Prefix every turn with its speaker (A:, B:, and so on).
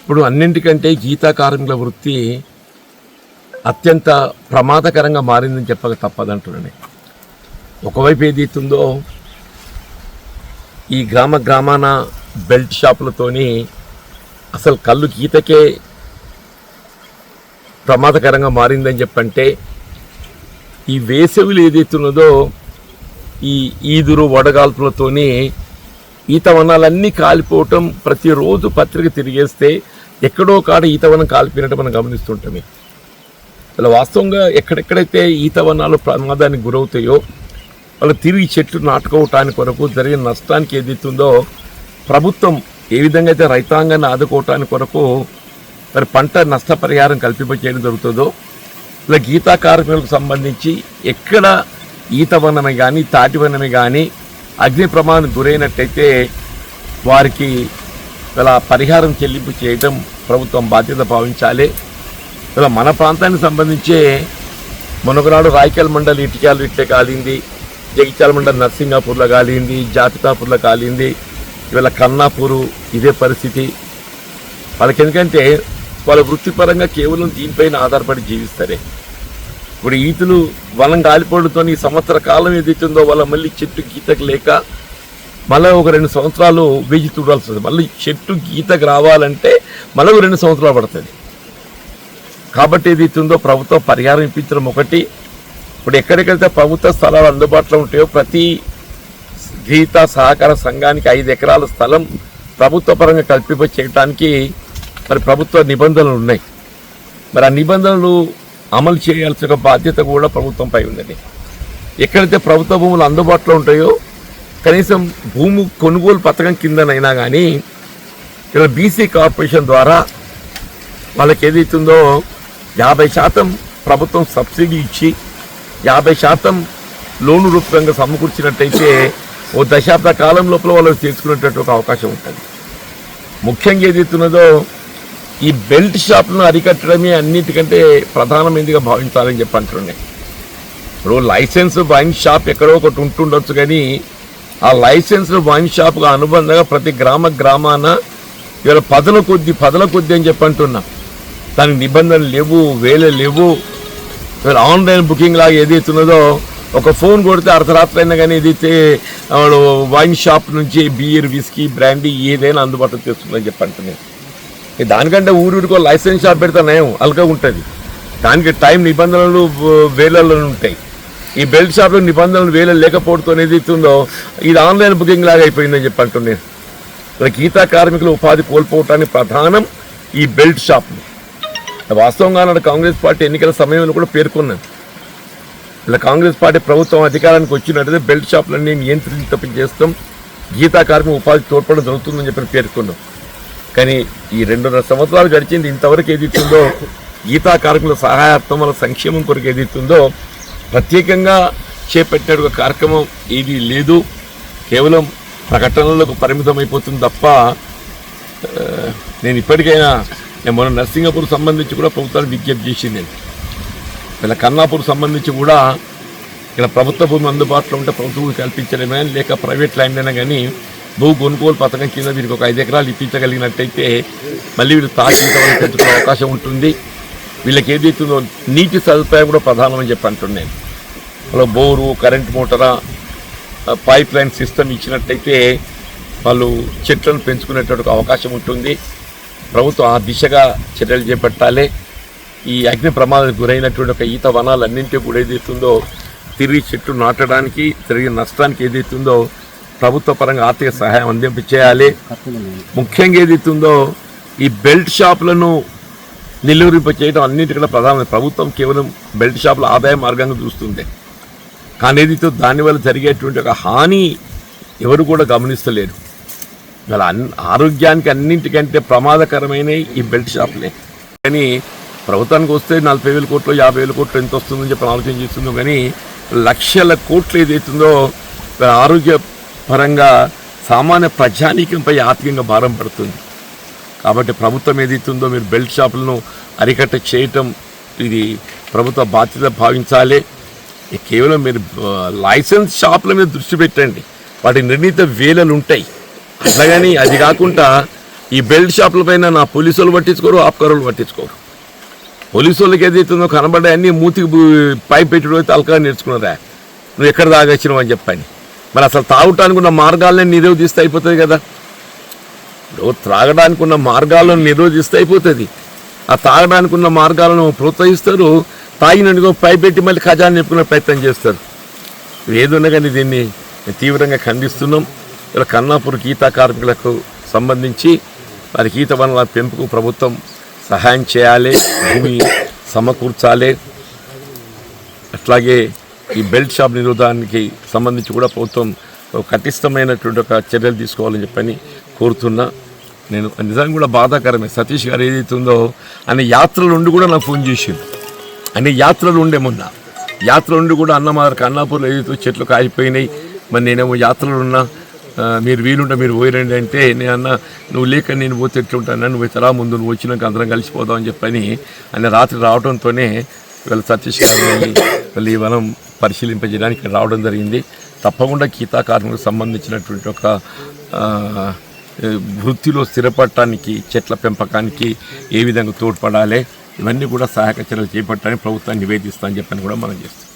A: ఇప్పుడు అన్నింటికంటే గీతా కార్మికుల వృత్తి అత్యంత ప్రమాదకరంగా మారిందని చెప్పక తప్పదంటున్నాను. ఒకవైపు ఏదైతుందో ఈ గ్రామాన బెల్ట్ షాపులతోని అసలు కళ్ళు గీతకే ప్రమాదకరంగా మారిందని చెప్పంటే, ఈ వేసవిలు ఏదైతున్నదో ఈ ఈదురు వడగాల్పులతోని ఈతవనాలన్నీ కాలిపోవటం, ప్రతిరోజు పత్రిక తిరిగేస్తే ఎక్కడో కాడ ఈతవనం కాలిపోయినట్టు మనం గమనిస్తుంటామే. అలా వాస్తవంగా ఎక్కడెక్కడైతే ఈతవనాలు ప్రమాదానికి గురవుతాయో వాళ్ళు తిరిగి చెట్లు నాటుకోవటానికి కొరకు జరిగిన నష్టానికి ఏదైతుందో ప్రభుత్వం ఏ విధంగా అయితే రైతాంగాన్ని ఆదుకోవటానికి కొరకు మరి పంట నష్టపరిహారం కల్పింపచేయడం జరుగుతుందో, ఇలా గీతా కార్మికులకు సంబంధించి ఎక్కడ ఈతవనమే కానీ తాటివనమే కానీ అగ్ని ప్రమాదానికి గురైనట్టయితే వారికి ఇలా పరిహారం చెల్లింపు చేయడం ప్రభుత్వం బాధ్యత భావించాలి. ఇలా మన ప్రాంతానికి సంబంధించే మునగనాడు రాయకల్ మండలి ఇటుకాలు ఇట్టే కాలింది, జగిత్యాల మండలి నర్సింగాపూర్లో కాలింది, జాతితాపూర్లో కాలింది, ఇవాళ కన్నాపూరు ఇదే పరిస్థితి. వాళ్ళకి ఎందుకంటే వాళ్ళ వృత్తిపరంగా కేవలం దీనిపైన ఆధారపడి జీవిస్తారే. ఇప్పుడు ఈతులు వనం గాలిపోవడంతో ఈ సంవత్సర కాలం ఏదైతుందో వాళ్ళ మళ్ళీ చెట్టు గీతకు లేక మళ్ళీ ఒక 2 సంవత్సరాలు వేచి చూడాల్సి వస్తుంది. మళ్ళీ చెట్టు గీతకు రావాలంటే మళ్ళీ 2 సంవత్సరాలు పడుతుంది. కాబట్టి ఏదైతుందో ప్రభుత్వం పరిహారం ఇప్పించడం ఒకటి. ఇప్పుడు ఎక్కడెక్కడైతే ప్రభుత్వ స్థలాలు అందుబాటులో ఉంటాయో ప్రతి గీతా సహకార సంఘానికి 5 ఎకరాల స్థలం ప్రభుత్వ పరంగా కల్పింప చేయడానికి మరి ప్రభుత్వ నిబంధనలు ఉన్నాయి. మరి ఆ నిబంధనలు అమలు చేయాల్సిన బాధ్యత కూడా ప్రభుత్వంపై ఉందండి. ఎక్కడైతే ప్రభుత్వ భూములు అందుబాటులో ఉంటాయో కనీసం భూమి కొనుగోలు పథకం కిందనైనా కానీ ఇక్కడ బీసీ కార్పొరేషన్ ద్వారా వాళ్ళకి ఏదైతుందో 50% ప్రభుత్వం సబ్సిడీ ఇచ్చి 50% లోను రూపంగా సమకూర్చినట్టయితే ఓ దశాబ్ద కాలం లోపల వాళ్ళు చేసుకునేటట్టు ఒక అవకాశం ఉంటుంది. ముఖ్యంగా ఏదైతున్నదో ఈ బెల్ట్ షాప్ను అరికట్టడమే అన్నిటికంటే ప్రధానమైనదిగా భావించాలని చెప్పి అంటున్నాయి. ఇప్పుడు లైసెన్స్ వైన్ షాప్ ఎక్కడో ఒకటి ఉంటుండొచ్చు, కానీ ఆ లైసెన్స్ వైన్ షాప్గా అనుబంధంగా ప్రతి గ్రామాన ఇవాళ పదల కొద్ది అని చెప్పి అంటున్నా. దానికి నిబంధనలు లేవు, వేలే లేవు. ఇవాళ ఆన్లైన్ బుకింగ్ లాగా ఏదైతున్నదో ఒక ఫోన్ కొడితే అర్ధరాత్రి అయినా కానీ ఏదైతే వైన్ షాప్ నుంచి బీర్, విస్కీ, బ్రాండీ ఏదైనా అందుబాటులో తెస్తుందని చెప్పి అంటున్నాయి. దానికంటే ఊరికో లైసెన్స్ షాప్ పెడితే నయం అల్గా ఉంటుంది. దానికి టైం నిబంధనలు వేలలో ఉంటాయి. ఈ బెల్ట్ షాప్లో నిబంధనలు వేల లేకపోవడంతో ఏదైతుందో ఇది ఆన్లైన్ బుకింగ్ లాగా అయిపోయిందని చెప్పి అంటున్నాను. ఇలా గీతా కార్మికులు ఉపాధి కోల్పోవటానికి ప్రధానం ఈ బెల్ట్ షాప్లు. వాస్తవంగా నాడు కాంగ్రెస్ పార్టీ ఎన్నికల సమయంలో కూడా పేర్కొన్నాను, ఇలా కాంగ్రెస్ పార్టీ ప్రభుత్వం అధికారానికి వచ్చినట్టయితే బెల్ట్ షాపులన్నీ నియంత్రించ చేస్తాం, గీతా కార్మిక ఉపాధి తోడ్పడడం జరుగుతుందని చెప్పి పేర్కొన్నాం. కానీ ఈ 2.5 సంవత్సరాలు గడిచింది, ఇంతవరకు ఏదైతుందో గీతా కార్మికుల సహాయార్థం వాళ్ళ సంక్షేమం కొరకు ఏదైతుందో ప్రత్యేకంగా చేపట్టిన ఒక కార్యక్రమం ఏది లేదు. కేవలం ప్రకటనలకు పరిమితం అయిపోతుంది తప్ప నేను ఇప్పటికైనా మొన్న నర్సింగపూర్ సంబంధించి కూడా ప్రభుత్వానికి విజ్ఞప్తి చేసింది. ఇలా కన్నాపూర్ సంబంధించి కూడా ఇక్కడ ప్రభుత్వ భూమి అందుబాటులో ఉంటే ప్రభుత్వం కల్పించడమే లేక ప్రైవేట్ ల్యాండ్ అయినా కానీ భూ కొనుగోలు పథకం కింద వీరికి ఒక 5 ఎకరాలు ఇప్పించగలిగినట్టయితే మళ్ళీ వీళ్ళు తాకించడానికి పెంచుకునే అవకాశం ఉంటుంది. వీళ్ళకి ఏదైతుందో నీటి సదుపాయం కూడా ప్రధానమని చెప్పి అంటున్నాను. అలా బోరు, కరెంట్ మోటారా, పైప్ లైన్ సిస్టమ్ ఇచ్చినట్టయితే వాళ్ళు చెట్లను పెంచుకునేటటువంటి అవకాశం ఉంటుంది. ప్రభుత్వం ఆ దిశగా చర్యలు చేపట్టాలి. ఈ అగ్ని ప్రమాదానికి గురైనటువంటి ఒక ఈత వనాలన్నింటి కూడా ఏదైతుందో తిరిగి చెట్లు నాటడానికి జరిగిన నష్టానికి ఏదైతుందో ప్రభుత్వ పరంగా ఆర్థిక సహాయం అందింపచేయాలి. ముఖ్యంగా ఏదైతుందో ఈ బెల్ట్ షాపులను నిలువరింప చేయడం అన్నింటికన్నా ప్రధానమైన. ప్రభుత్వం కేవలం బెల్ట్ షాపుల ఆదాయ మార్గంగా చూస్తుంది, కానీ ఏదైతే దానివల్ల జరిగేటువంటి ఒక హాని ఎవరు కూడా గమనిస్తలేరు. ఇలా ఆరోగ్యానికి అన్నింటికంటే ప్రమాదకరమైన ఈ బెల్ట్ షాపులే. కానీ ప్రభుత్వానికి వస్తే 40,000 కోట్లు 50,000 కోట్లు ఎంత వస్తుందని చెప్పి ఆలోచన చేస్తుందో, కానీ లక్షల కోట్లు ఏదైతుందో ఆరోగ్య పరంగా సామాన్య ప్రజానీకంపై ఆర్థికంగా భారం పడుతుంది. కాబట్టి ప్రభుత్వం ఏదైతుందో మీరు బెల్ట్ షాపులను అరికట్ట చేయటం ఇది ప్రభుత్వ బాధ్యత భావించాలి. కేవలం మీరు లైసెన్స్ షాపుల మీద దృష్టి పెట్టండి, వాటి నిర్ణీత వేలలు ఉంటాయి. అట్లాగని అది కాకుండా ఈ బెల్ట్ షాపుల పైన నా పోలీసు వాళ్ళు పట్టించుకోరు, ఆప్కారోళ్ళు పట్టించుకోరు. పోలీసు వాళ్ళకి ఏదైతుందో కనబడ్డా అన్నీ మూతికి పై పెట్టుడు తలకా నేర్చుకున్నారా, నువ్వు ఎక్కడ తాగొచ్చినావు అని చెప్పని. మరి అసలు తాగటానికి ఉన్న మార్గాలనే నిరోధిస్తే అయిపోతుంది కదా. ఇప్పుడు త్రాగడానికి ఉన్న మార్గాలను నిరోధిస్తే అయిపోతుంది. ఆ తాగడానికి ఉన్న మార్గాలను ప్రోత్సహిస్తారు, తాగినందుకు పై పెట్టి మళ్ళీ ఖజానా నింపుకునే ప్రయత్నం చేస్తారు. ఏదున్నా కానీ దీన్ని తీవ్రంగా ఖండిస్తున్నాం. ఇలా కన్నాపూర్ గీతా కార్మికులకు సంబంధించి వారి గీత వనరుల పెంపుకు ప్రభుత్వం సహాయం చేయాలి, భూమి సమకూర్చాలి. అట్లాగే ఈ బెల్ట్ షాప్ నిరోధానికి సంబంధించి కూడా ప్రభుత్వం కఠినమైనటువంటి ఒక చర్యలు తీసుకోవాలని చెప్పని కోరుతున్నా. నేను నిజంగా కూడా బాధాకరమే. సతీష్ గారు ఏదైతే ఉందో ఆయన యాత్రలు ఉండి కూడా నాకు ఫోన్ చేసిండు. అన్ని యాత్రలు ఉండే మొన్న యాత్ర ఉండి కూడా అన్న మా కన్నాపూర్లో ఏదైతే చెట్లు కాలిపోయినాయి, మరి నేనేమో యాత్రలు ఉన్నా, మీరు వీలుంటే మీరు పోయిరండి అంటే నేను అన్న నువ్వు లేక నేను పోతే ఎట్లుంటాను, నువ్వు తరా ముందు నువ్వు వచ్చినాక అందరం కలిసిపోదాం అని చెప్పని ఆయన రాత్రి రావడంతోనే వీళ్ళ సతీష్ గారు వీళ్ళు ఈ వనం పరిశీలింపజేయడానికి ఇక్కడ రావడం జరిగింది. తప్పకుండా గీతా కార్మికులకు సంబంధించినటువంటి ఒక వృత్తిలో స్థిరపడటానికి, చెట్ల పెంపకానికి ఏ విధంగా తోడ్పడాలి, ఇవన్నీ కూడా సహాయక చర్యలు చేపట్టడానికి ప్రభుత్వాన్ని నివేదిస్తా అని చెప్పని కూడా మనం చేస్తాం.